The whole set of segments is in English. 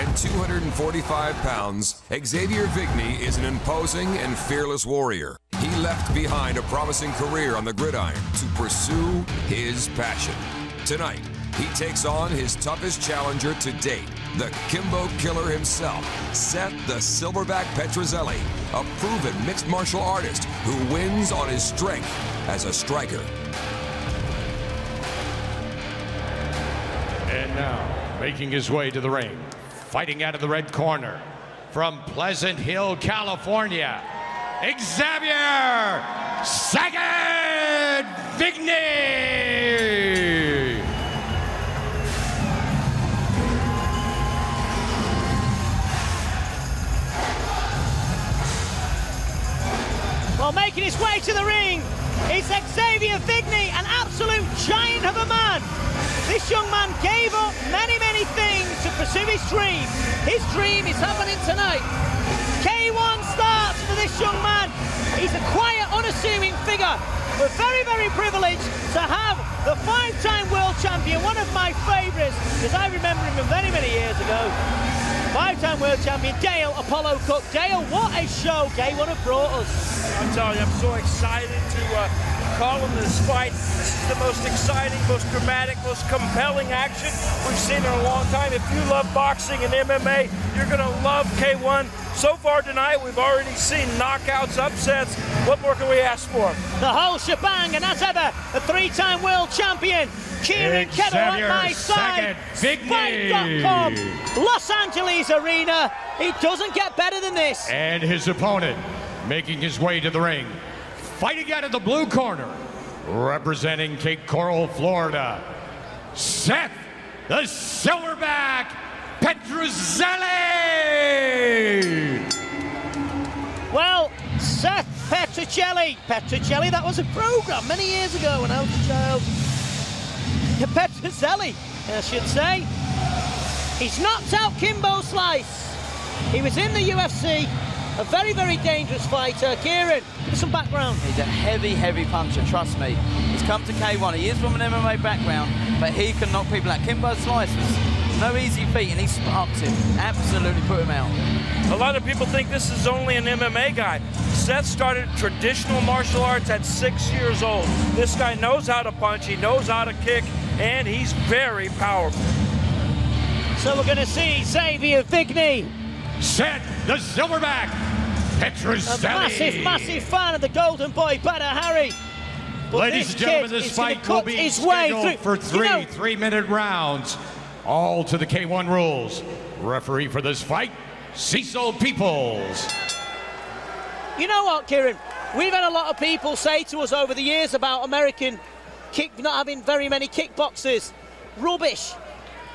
At 245 pounds, Xavier Vigney is an imposing and fearless warrior. He left behind a promising career on the gridiron to pursue his passion. Tonight, he takes on his toughest challenger to date, the Kimbo Killer himself, Seth the Silverback Petruzelli, a proven mixed martial artist who wins on his strength as a striker. And now, making his way to the ring, fighting out of the red corner, from Pleasant Hill, California, Xavier Vigney! Well, making his way to the ring is Xavier Vigney, an absolute giant of a man. This young man gave up many, many things to pursue his dream. His dream is happening tonight. K1 starts for this young man. He's a quiet, unassuming figure. We're very, very privileged to have the five-time world champion, one of my favourites, because I remember him very, many years ago. Five-time world champion, Dale Apollo Cook. Dale, what a show K1 have brought us. I'm telling you, I'm so excited to call him this fight. This is the most exciting, most dramatic, most compelling action we've seen in a long time. If you love boxing and MMA, you're going to love K1. So far tonight, we've already seen knockouts, upsets. What more can we ask for? The whole shebang, and as ever, the three-time world champion, Kieran Kettle at my side. Fight.com, Los Angeles Arena. It doesn't get better than this. And his opponent, making his way to the ring, fighting out of the blue corner, representing Cape Coral, Florida, Seth the Silverback Petruzelli! Well, Seth Petruzelli, that was a program many years ago when I was a child. Petruzelli, I should say. He's knocked out Kimbo Slice. He was in the UFC, a very, very dangerous fighter. Kieran, give us some background. He's a heavy, heavy puncher, trust me. He's come to K1. He is from an MMA background, but he can knock people out. Kimbo Slice was no easy feat, and he sparked him. Absolutely put him out. A lot of people think this is only an MMA guy. Seth started traditional martial arts at 6 years old. This guy knows how to punch, he knows how to kick, and he's very powerful. So we're going to see Xavier Vigney. Seth the Silverback Petruzelli. A massive, massive fan of the Golden Boy, Badr Hari. But ladies and gentlemen, this fight will be scheduled for three-minute rounds, all to the K1 rules. Referee for this fight, Cecil Peoples. You know what, Kieran? We've had a lot of people say to us over the years about American not having very many kickboxers. Rubbish.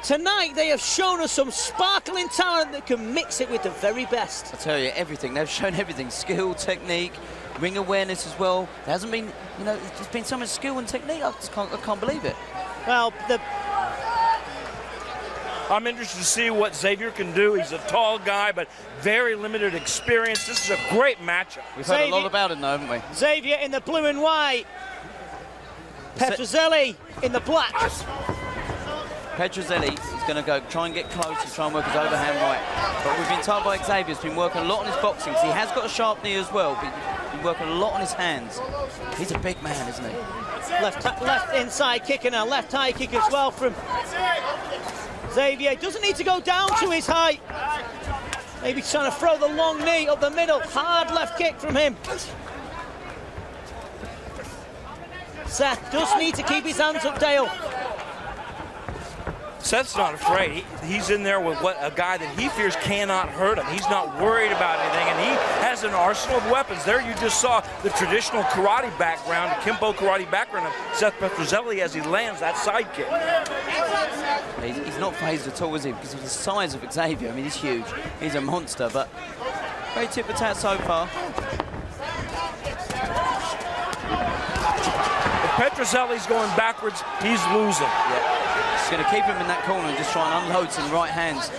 Tonight, they have shown us some sparkling talent that can mix it with the very best. I tell you, everything. They've shown everything. Skill, technique, ring awareness as well. There hasn't been, you know, there's been so much skill and technique. I can't believe it. Well, I'm interested to see what Xavier can do. He's a tall guy, but very limited experience. This is a great matchup. We've heard a lot about him, though, haven't we? Xavier in the blue and white. Petruzelli in the black. Petruzelli is going to try and get close to try and work his overhand right. But we've been told by Xavier he's been working a lot on his boxing, because he has got a sharp knee as well, but he's been working a lot on his hands. He's a big man, isn't he? Left inside kick and a left high kick as well from Xavier. Doesn't need to go down to his height. Maybe trying to throw the long knee up the middle. Hard left kick from him. Seth does need to keep his hands up, Dale. Seth's not afraid. He's in there with a guy that he fears cannot hurt him. He's not worried about anything, and he has an arsenal of weapons. There you just saw the traditional karate background, the Kimbo karate background of Seth Petruzelli as he lands that side kick. He's not phased at all, is he? Because of the size of Xavier. I mean, he's huge. He's a monster, but very tit-for-tat so far. If Petruzelli's going backwards, he's losing. Yeah. He's going to keep him in that corner and just try and unload some right hands.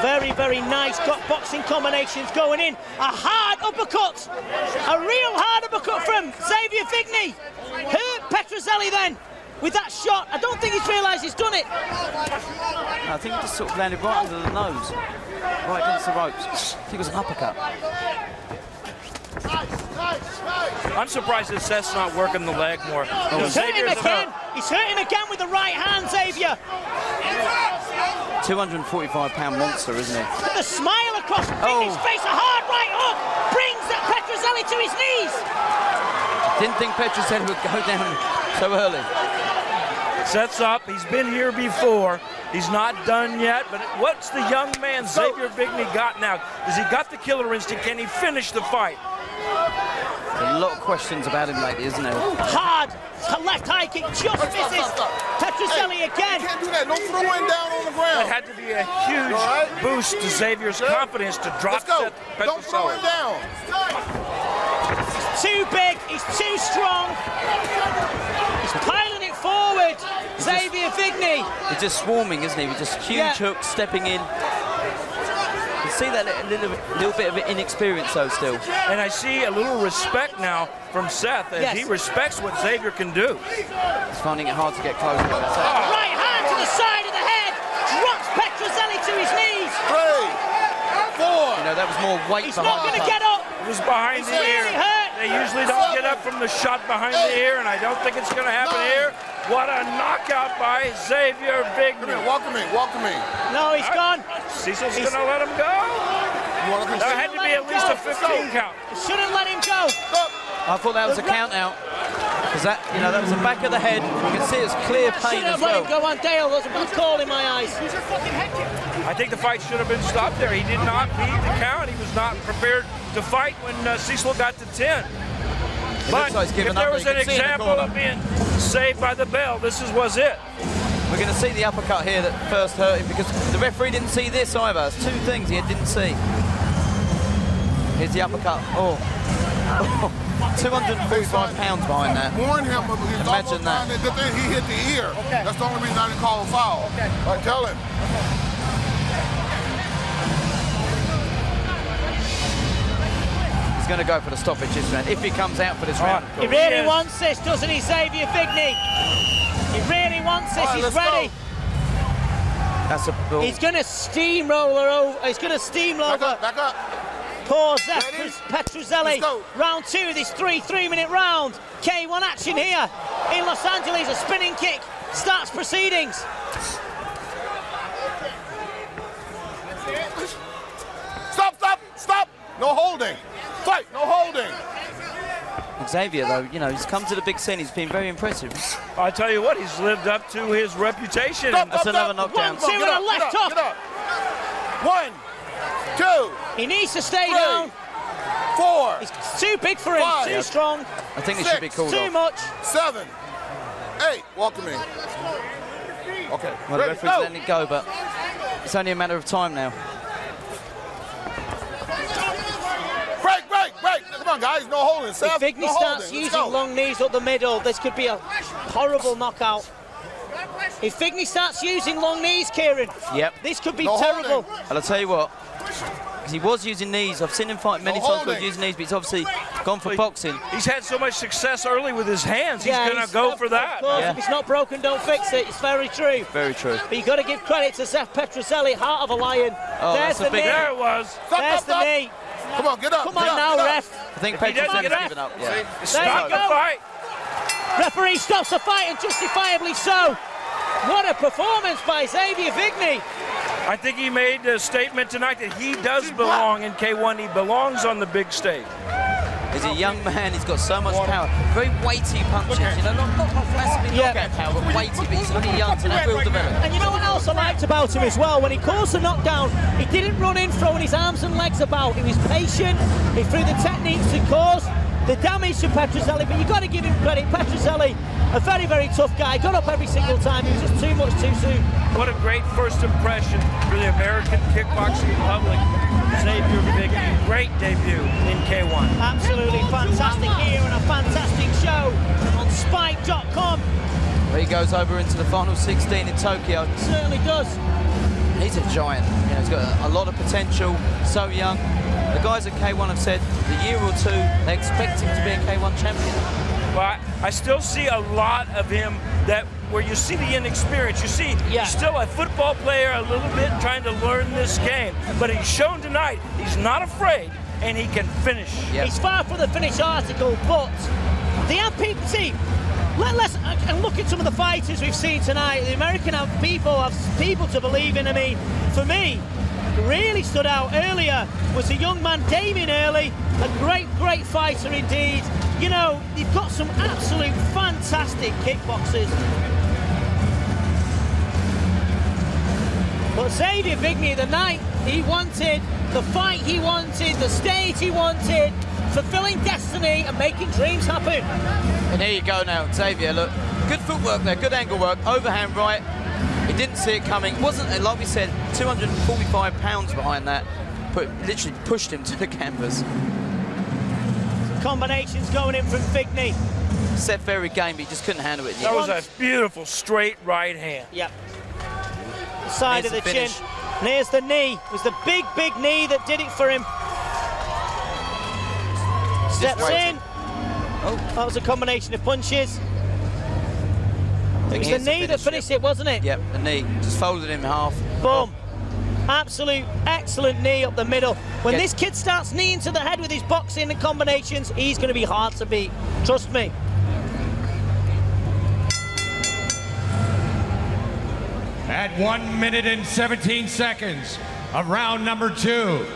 Very, very nice boxing combinations going in. A hard uppercut. A real hard uppercut from Xavier Vigney. Hurt Petruzelli then. with that shot. I don't think he's realised he's done it. I think he just sort of landed right under the nose, right against the ropes. I think it was an uppercut. I'm surprised that Seth's not working the leg more. He's hurt him again. He's hurt him again with the right hand, Xavier. 245-pound monster, isn't he? With the smile across Vigny's face, a hard right hook brings that Petruzelli to his knees. Didn't think Petruzelli would go down so early. Seth's up. He's been here before. He's not done yet, but what's the young man Xavier Vigney got now? Has he got the killer instinct? Can he finish the fight? There's a lot of questions about him lately, isn't there? Hard left high kick just misses Petruzelli again. You can't do that. Don't throw him down on the ground. That had to be a huge boost to Xavier's confidence to drop Seth Petruzelli. Don't throw him down. He's too big. He's too strong. He's piling it forward. Xavier Vigney. He's just swarming, isn't he? With just huge hooks stepping in. You see that little bit of inexperience, though, still. And I see a little respect now from Seth as he respects what Xavier can do. He's finding it hard to get close. Right hand to the side of the head. Drops Petruzelli to his knees. 3, 4. You know, that was more weight. He's not going to get up. It was behind the ear. Really hurt. They usually don't get up from the shot behind the ear, and I don't think it's going to happen here. What a knockout by Xavier Vigney. Come here, walk to me, walk to me. No, he's gone. Cecil's going to let him go. There had to be at least a 15 count. Shouldn't let him go. I thought that was a count out. Because that, you know, that was the back of the head. You can see it's clear pain as well. Shouldn't have let him go on. Dale was a bad call in my eyes. I think the fight should have been stopped there. He did not beat the count. He was not prepared to fight when Cecil got to 10. But like if there was an example of being saved by the bell, this was it. We're going to see the uppercut here that first hurt him because the referee didn't see this either. It's two things he didn't see. Here's the uppercut. Oh. 245 pounds behind that. Warn him. Imagine that. He hit the ear. Okay. That's the only reason I didn't call a foul. Okay. All right, tell him. He's going to go for the stoppage this round, if he comes out for this round. He really wants this, doesn't he, Xavier Vigney? He really wants this. He's ready. That's a ball. He's going to steamroller over. He's going to steamroller. Back up. Poor Seth Petruzelli. Round 2 of this three-minute round. K1 action here in Los Angeles. A spinning kick starts proceedings. Stop. No holding. Fight, no holding. Xavier, though, you know, he's come to the big scene. He's been very impressive. I tell you what, he's lived up to his reputation. That's another knockdown. 1-2 and a left hook. 1, 2. He needs to stay down. 4. He's too big for him. 5, too strong. I think it should be called too off. much. 7, 8. Walk to me. Okay. Well, the referee's letting it go, but it's only a matter of time now. Break. Come on, guys. No holding. Seth, If Vigney starts using long knees up the middle, this could be a horrible knockout. If Vigney starts using long knees, Kieran, this could be terrible. And I'll tell you what, because he was using knees. I've seen him fight many times with using knees, but he's obviously gone for boxing. He's had so much success early with his hands. He's going to go for that. Of course, if it's not broken, don't fix it. It's very true. Very true. But you've got to give credit to Seth Petruzelli, heart of a lion. Oh, There's the knee. There it was. There's the knee. Come on, get up. Come on now, ref. I think Petruzelli's given up. Yeah. Stop the fight. Referee stops the fight, and justifiably so. What a performance by Xavier Vigney. I think he made a statement tonight that he does belong in K1. He belongs on the big stage. He's a young man. He's got so much power. Very weighty punches. You know, not massively knockout power, but weighty. But he's only young, so that will develop. And you know what else I liked about him as well? When he caused the knockdown, he didn't run in throwing his arms and legs about. He was patient. He threw the techniques to cause the damage to Petruzelli. But you've got to give him credit. Petruzelli, a very, very tough guy. Got up every single time. He was just too much too soon. What a great first impression for the American kickboxing public. Xavier Vigney, great debut in K1. Absolutely fantastic here and a fantastic show on Spike.com. He goes over into the final 16 in Tokyo. Certainly does. He's a giant. You know, he's got a lot of potential. So young. The guys at K1 have said the year or two they expect him to be a K1 champion. but I still see a lot of him that where you see the inexperience. You see he's still a football player a little bit trying to learn this game, but he's shown tonight he's not afraid and he can finish. Yep. He's far from the finished article, but they have people, see, let's look at some of the fighters we've seen tonight. The American have people to believe in. I mean, for me, really stood out earlier was the young man Damien Early, a great fighter indeed. You know, you've got some absolute fantastic kickboxers. But Xavier Vigney, the night he wanted, the fight he wanted, the stage he wanted, fulfilling destiny and making dreams happen. And here you go now, Xavier, look, good footwork there, good angle work, overhand right. He didn't see it coming. Wasn't, like we said, 245 pounds behind that. Literally pushed him to the canvas. Combinations going in from Vigney. Seth very game, but he just couldn't handle it. That was a beautiful straight right hand. Yep. Side of the chin. And here's the knee. It was the big knee that did it for him. Steps in. Oh, that was a combination of punches. It was the knee that finished it, wasn't it? Yep, the knee. Just folded him in half. Boom. Absolute excellent knee up the middle. When this kid starts kneeing to the head with his boxing and combinations, he's going to be hard to beat. Trust me. At 1 minute and 17 seconds of round number 2,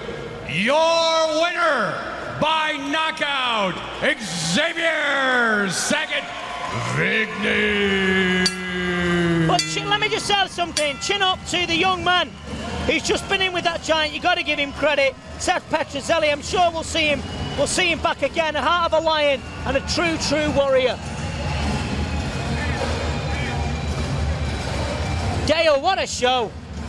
your winner by knockout, Xavier Vigney. But let me just say something. Chin up to the young man. He's just been in with that giant. You got to give him credit. Seth Petruzelli. I'm sure we'll see him. We'll see him back again. A heart of a lion and a true warrior. Dale, what a show.